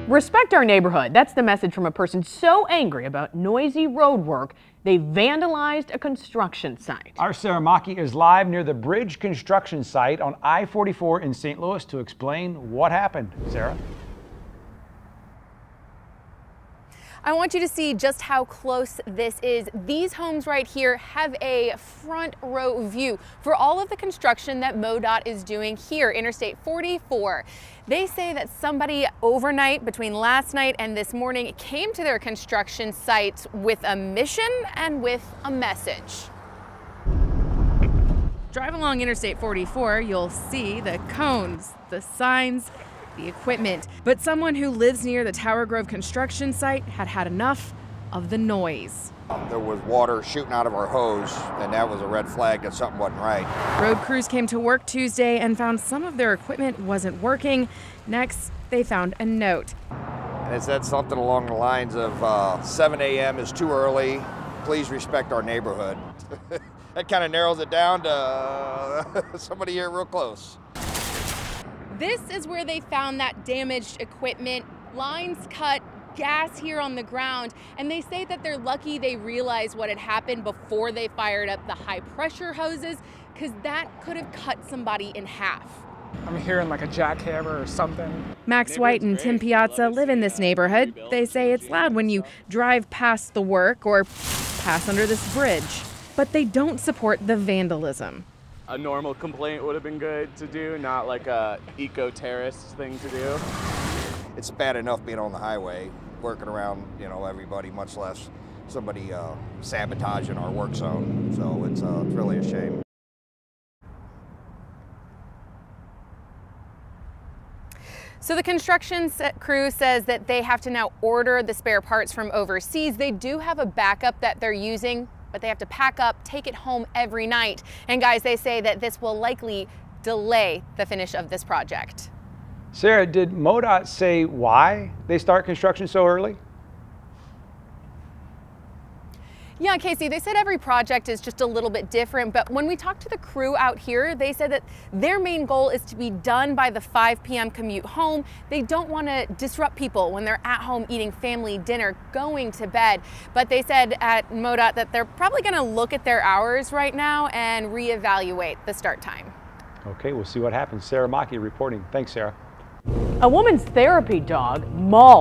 Respect our neighborhood. That's the message from a person so angry about noisy road work, they vandalized a construction site. Our Sarah Maki is live near the bridge construction site on I-44 in St. Louis to explain what happened. Sarah? I want you to see just how close this is. These homes right here have a front row view for all of the construction that MoDOT is doing here, Interstate 44. They say that somebody overnight between last night and this morning came to their construction site with a mission and with a message. Drive along Interstate 44, you'll see the cones, the signs, the equipment. But someone who lives near the Tower Grove construction site had had enough of the noise. There was water shooting out of our hose, and that was a red flag that something wasn't right. Road crews came to work Tuesday and found some of their equipment wasn't working. Next, they found a note. And it said something along the lines of 7 a.m. is too early. Please respect our neighborhood. That kind of narrows it down to somebody here real close. This is where they found that damaged equipment, lines cut, gas here on the ground, and they say that they're lucky they realized what had happened before they fired up the high pressure hoses, because that could have cut somebody in half. I'm hearing like a jackhammer or something. Max White and Tim Piazza live in this neighborhood. They say it's loud when you drive past the work or pass under this bridge, but they don't support the vandalism. A normal complaint would have been good to do, not like a eco-terrorist thing to do. It's bad enough being on the highway, working around, everybody, much less somebody sabotaging our work zone. So it's really a shame. So the construction crew says that they have to now order the spare parts from overseas. They do have a backup that they're using, but they have to pack up, take it home every night. And guys, they say that this will likely delay the finish of this project. Sarah, did MoDOT say why they start construction so early? Yeah, Casey, they said every project is just a little bit different, but when we talked to the crew out here, they said that their main goal is to be done by the 5 p.m. commute home. They don't want to disrupt people when they're at home eating family dinner, going to bed. But they said at MoDOT that they're probably going to look at their hours right now and reevaluate the start time. Okay, we'll see what happens. Sarah Maki reporting. Thanks, Sarah. A woman's therapy dog mauled